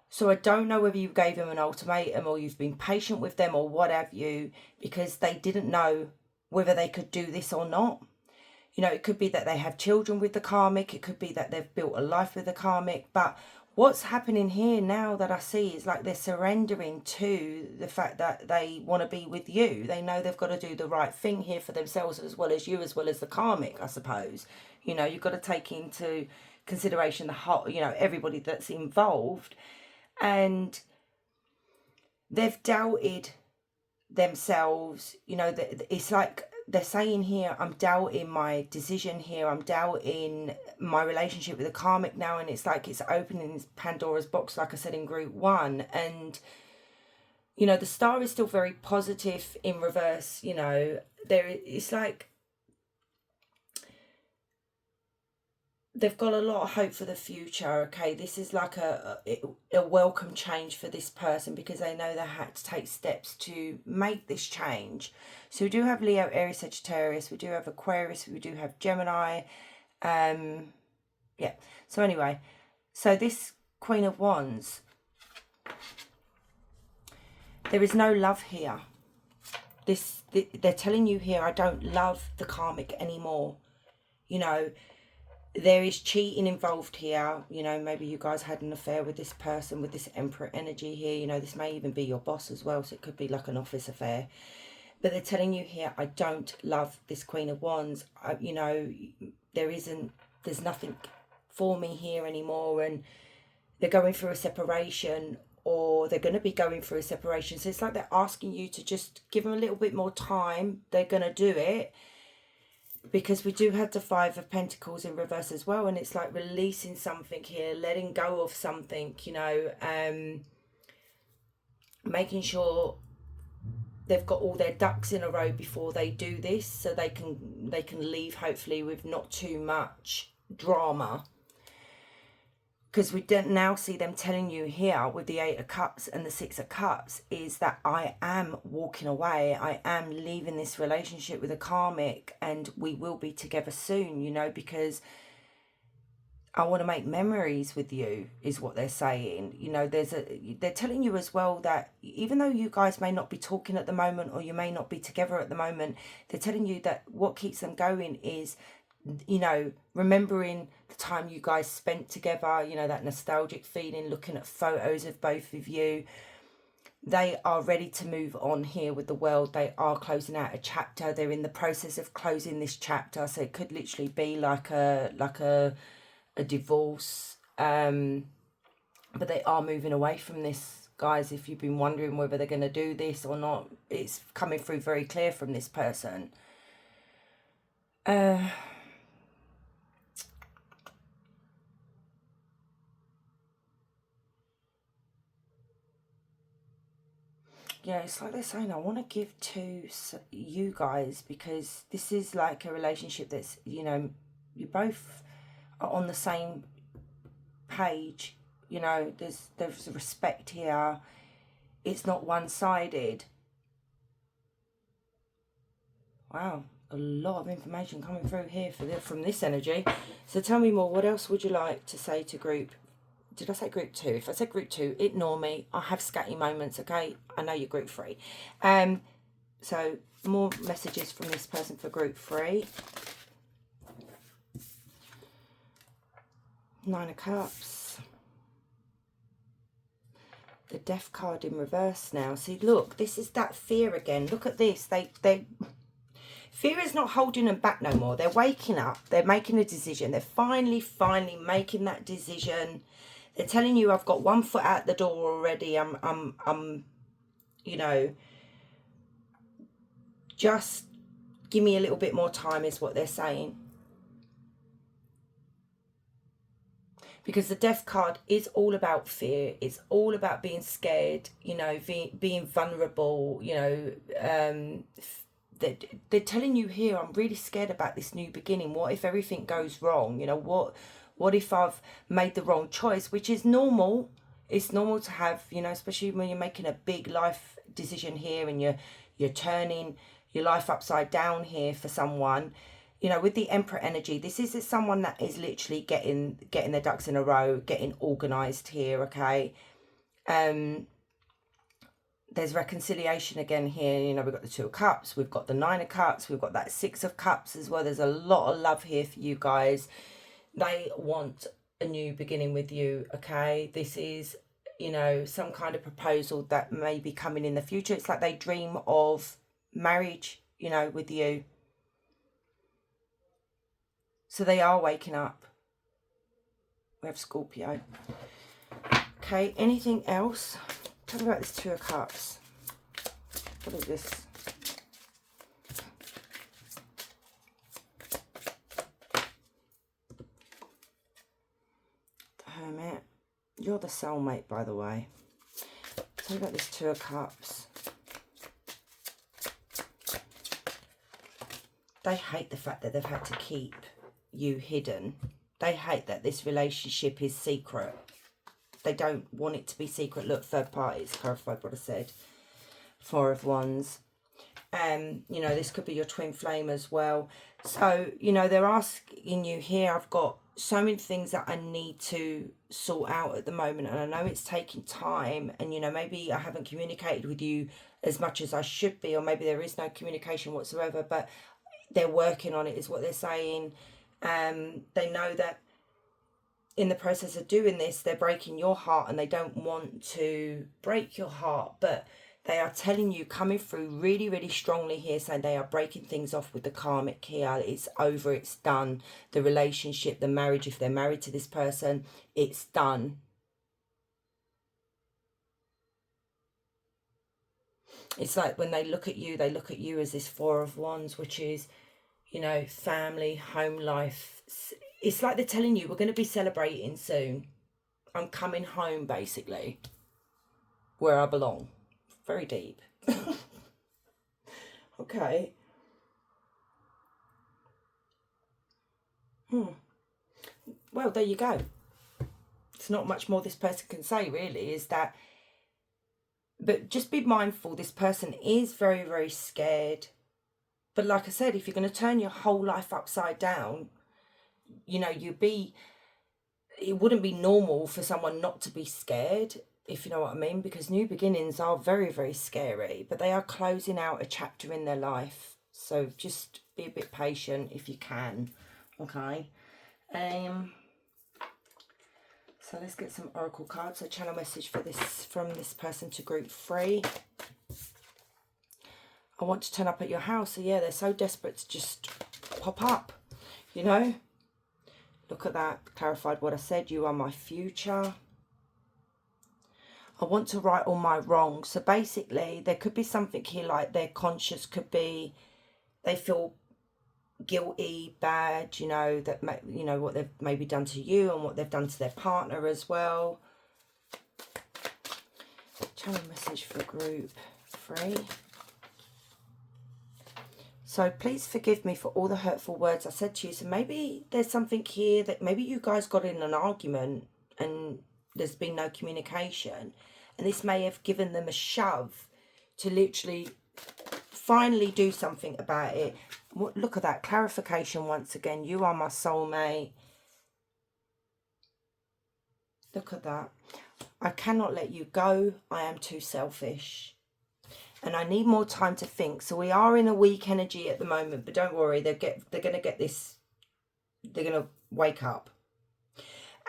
So I don't know whether you gave them an ultimatum or you've been patient with them or what have you, because they didn't know whether they could do this or not. You know, it could be that they have children with the karmic. It could be that they've built a life with the karmic. But what's happening here now that I see is like they're surrendering to the fact that they want to be with you. They know they've got to do the right thing here for themselves as well as you, as well as the karmic, I suppose. You know, you've got to take into consideration the whole, you know, everybody that's involved. And they've doubted themselves. You know, it's like they're saying here, I'm doubting my decision here. I'm doubting my relationship with the karmic now. And it's like it's opening Pandora's box, like I said in group 1. And, you know, the star is still very positive in reverse. You know, it's like they've got a lot of hope for the future, okay? This is like a welcome change for this person because they know they had to take steps to make this change. So we do have Leo, Aries, Sagittarius. We do have Aquarius. We do have Gemini. Yeah. So anyway, so this Queen of Wands, there is no love here. They're telling you here, I don't love the karmic anymore. You know, there is cheating involved here. You know, maybe you guys had an affair with this person, with this Emperor energy here. You know, this may even be your boss as well. So it could be like an office affair. But they're telling you here, I don't love this Queen of Wands. You know, there's nothing for me here anymore. And they're going through a separation, or they're going to be going through a separation. So it's like they're asking you to just give them a little bit more time. They're going to do it. because we do have the Five of Pentacles in reverse as well, and it's like releasing something here, letting go of something, you know, making sure they've got all their ducks in a row before they do this, so they can leave hopefully with not too much drama. Because we don't now see them telling you here with the Eight of Cups and the Six of Cups is that I am walking away. I am leaving this relationship with a karmic, and we will be together soon, you know, because I want to make memories with you, is what they're saying. You know, they're telling you as well that even though you guys may not be talking at the moment, or you may not be together at the moment, they're telling you that what keeps them going is, you know, remembering the time you guys spent together, you know, that nostalgic feeling, looking at photos of both of you. They are ready to move on here with the world. They are closing out a chapter. They're in the process of closing this chapter. So it could literally be like a divorce. But they are moving away from this, guys. If you've been wondering whether they're going to do this or not, it's coming through very clear from this person. Yeah, it's like they're saying, I want to give to you guys, because this is like a relationship that's, you know, you both are on the same page. You know, there's respect here. It's not one-sided. Wow, a lot of information coming through here from this energy. So tell me more. What else would you like to say to group? Did I say group 2? If I said group 2, ignore me. I have scatty moments, okay? I know you're group 3. So more messages from this person for group 3. 9 of Cups. The Death card in reverse now. See, look, this is that fear again. Look at this. Fear is not holding them back no more. They're waking up. They're making a decision. They're finally making that decision. They're telling you, I've got one foot out the door already. I'm, you know, just give me a little bit more time is what they're saying. Because the Death card is all about fear. It's all about being scared, you know, being vulnerable, you know. They're telling you here, I'm really scared about this new beginning. What if everything goes wrong? You know, what if I've made the wrong choice? Which is normal. It's normal to have, you know, especially when you're making a big life decision here and you're turning your life upside down here for someone. You know, with the Emperor energy, this is someone that is literally getting their ducks in a row, getting organised here, okay? There's reconciliation again here. You know, we've got the 2 of Cups, we've got the 9 of Cups, we've got that 6 of Cups as well. There's a lot of love here for you guys. They want a new beginning with you, okay? This is, you know, some kind of proposal that may be coming in the future. It's like they dream of marriage, you know, with you. So they are waking up. We have Scorpio. Okay, anything else? Tell me about this 2 of Cups. What is this? The Hermit. You're the soulmate, by the way. Tell me about this 2 of Cups. They hate the fact that they've had to keep you hidden. They hate that this relationship is secret. They don't want it to be secret. Look, third parties, clarified what I said. 4 of Wands. You know, this could be your twin flame as well. So, you know, they're asking you here, I've got so many things that I need to sort out at the moment, and I know it's taking time, and, you know, maybe I haven't communicated with you as much as I should be, or maybe there is no communication whatsoever, but they're working on it is what they're saying. They know that in the process of doing this, they're breaking your heart, and they don't want to break your heart, but they are telling you, coming through really, really strongly here, saying they are breaking things off with the karmic here. It's over, it's done. The relationship, the marriage, if they're married to this person, it's done. It's like when they look at you as this 4 of Wands, which is, you know, family, home life. It's like they're telling you, we're going to be celebrating soon. I'm coming home, basically, where I belong. Very deep. Okay. Well, there you go. It's not much more this person can say, really, is that. But just be mindful, this person is very, very scared. But like I said, if you're going to turn your whole life upside down, you know, it wouldn't be normal for someone not to be scared, if you know what I mean, because new beginnings are very, very scary, but they are closing out a chapter in their life. So just be a bit patient if you can. Okay. So let's get some oracle cards. A channel message for this from this person to group 3. I want to turn up at your house. So yeah, they're so desperate to just pop up, you know. Look at that. Clarified what I said. You are my future. I want to right all my wrongs. So basically, there could be something here like their conscience could be, they feel guilty, bad, you know, that, you know, what they've maybe done to you and what they've done to their partner as well. Channel message for group 3. So please forgive me for all the hurtful words I said to you. So maybe there's something here that maybe you guys got in an argument and there's been no communication. And this may have given them a shove to literally finally do something about it. Look at that. Clarification once again. You are my soulmate. Look at that. I cannot let you go. I am too selfish. And I need more time to think. So we are in a weak energy at the moment, but don't worry, they're going to get this, they're going to wake up.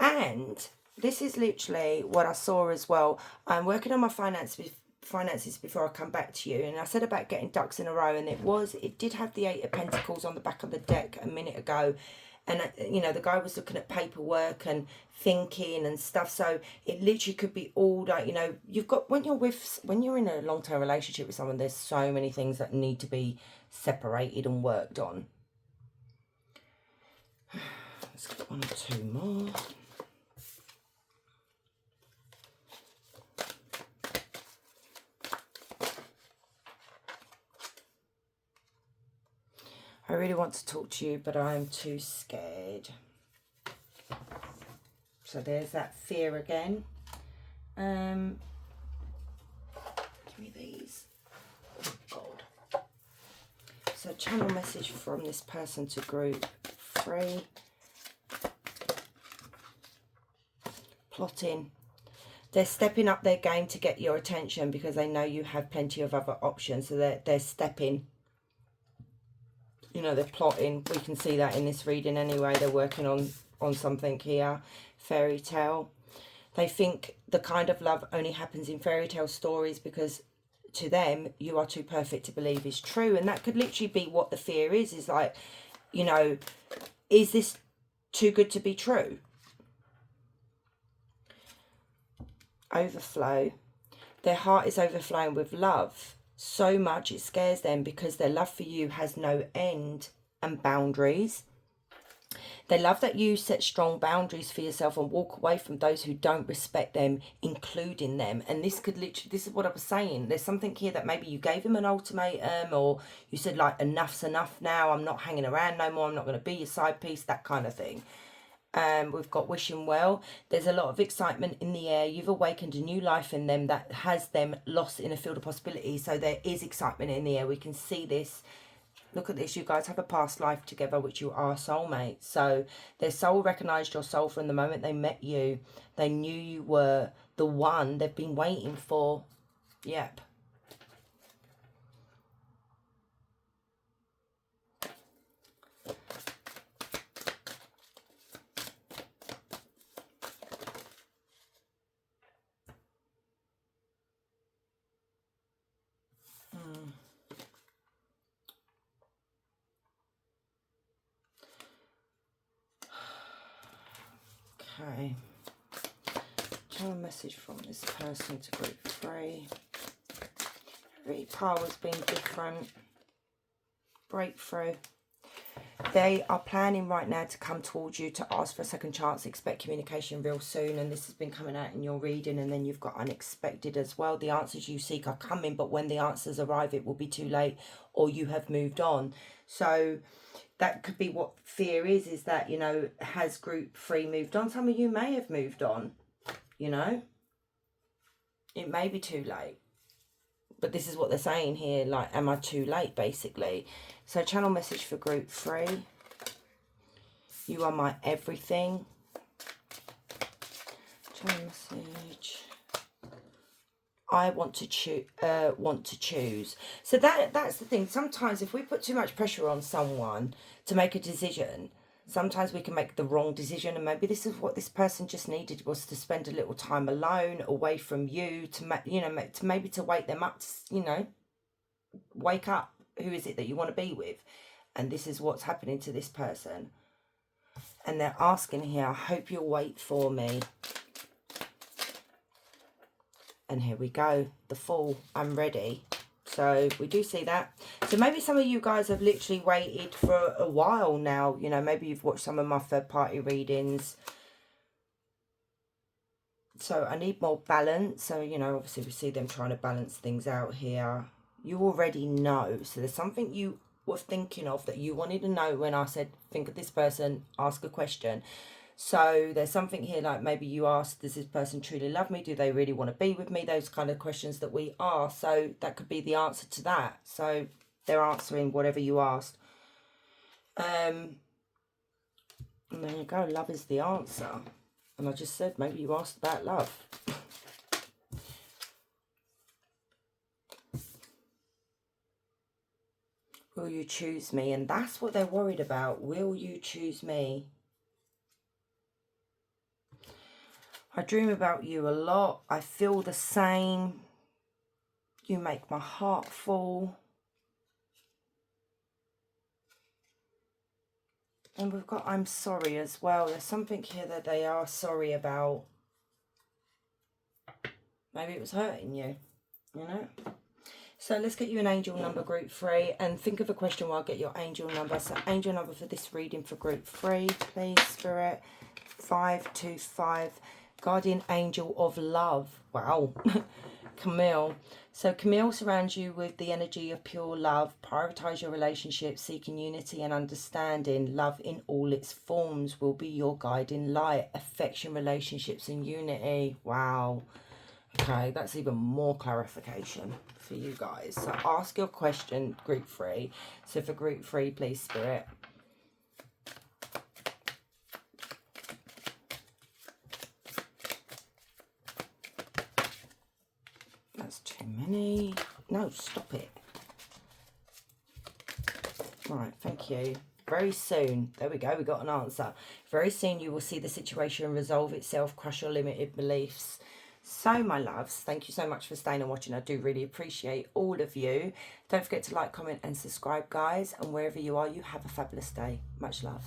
And this is literally what I saw as well. I'm working on my finances before I come back to you. And I said about getting ducks in a row, and it did have the 8 of Pentacles on the back of the deck a minute ago. And, you know, the guy was looking at paperwork and thinking and stuff. So it literally could be all like, you know, you've got, when you're in a long-term relationship with someone, there's so many things that need to be separated and worked on. Let's get 1 or 2 more. I really want to talk to you, but I'm too scared. So there's that fear again. Give me these. Oh, God. So channel message from this person to group 3. Plotting. They're stepping up their game to get your attention because they know you have plenty of other options. So they're stepping. You know, they're plotting. We can see that in this reading anyway. They're working on something here. Fairy tale. They think the kind of love only happens in fairy tale stories because to them, you are too perfect to believe is true. And that could literally be what the fear is like, you know, is this too good to be true? Overflow. Their heart is overflowing with love. So much it scares them because their love for you has no end and boundaries. They love that you set strong boundaries for yourself and walk away from those who don't respect them, including them. And this could literally, this is what I was saying. There's something here that maybe you gave him an ultimatum, or you said like, enough's enough now. I'm not hanging around no more. I'm not going to be your side piece, that kind of thing. We've got wishing well. There's a lot of excitement in the air. You've awakened a new life in them that has them lost in a field of possibility. So there is excitement in the air. We can see this. Look at this. You guys have a past life together, which you are soulmates. So their soul recognized your soul from the moment they met you. They knew you were the one they've been waiting for. Yep. Okay. Channel message from this person to group 3. Every power's been different. Breakthrough. They are planning right now to come towards you to ask for a second chance. Expect communication real soon. And this has been coming out in your reading. And then you've got unexpected as well. The answers you seek are coming, but when the answers arrive, it will be too late, or you have moved on. So that could be what fear is that, you know, has group 3 moved on? Some of you may have moved on, you know. It may be too late. But this is what they're saying here, like, am I too late, basically? So channel message for group 3. You are my everything. Channel message. I want to choose. So that's the thing. Sometimes if we put too much pressure on someone to make a decision, sometimes we can make the wrong decision. And maybe this is what this person just needed, was to spend a little time alone, away from you, to maybe to wake them up, to, you know, wake up. Who is it that you want to be with? And this is what's happening to this person. And they're asking here, I hope you'll wait for me. And here we go, the Fool, I'm ready. So we do see that. So maybe some of you guys have literally waited for a while now. You know, maybe you've watched some of my third party readings. So I need more balance. So, you know, obviously we see them trying to balance things out here. You already know. So there's something you were thinking of that you wanted to know when I said, think of this person, ask a question. So there's something here like maybe you asked, does this person truly love me? Do they really want to be with me? Those kind of questions that we ask. So that could be the answer to that. So they're answering whatever you asked. And there you go. Love is the answer. And I just said maybe you asked about love. Will you choose me? And that's what they're worried about. Will you choose me? I dream about you a lot. I feel the same. You make my heart full. And we've got I'm sorry as well. There's something here that they are sorry about. Maybe it was hurting you, you know. So let's get you an angel number, group 3. And think of a question while I get your angel number. So angel number for this reading for group 3, please, Spirit. 525. Guardian angel of love. Wow. Camille. So Camille surrounds you with the energy of pure love. Prioritize your relationship, seeking unity and understanding. Love in all its forms will be your guiding light. Affection, relationships and unity. Wow. Okay, that's even more clarification for you guys. So ask your question, group 3. So for group 3, please, Spirit. That's too many. No, stop it. Right, thank you. Very soon, there we go, we got an answer. Very soon you will see the situation resolve itself, crush your limited beliefs. So, my loves, thank you so much for staying and watching. I do really appreciate all of you. Don't forget to like, comment and subscribe, guys. And wherever you are, you have a fabulous day. Much love.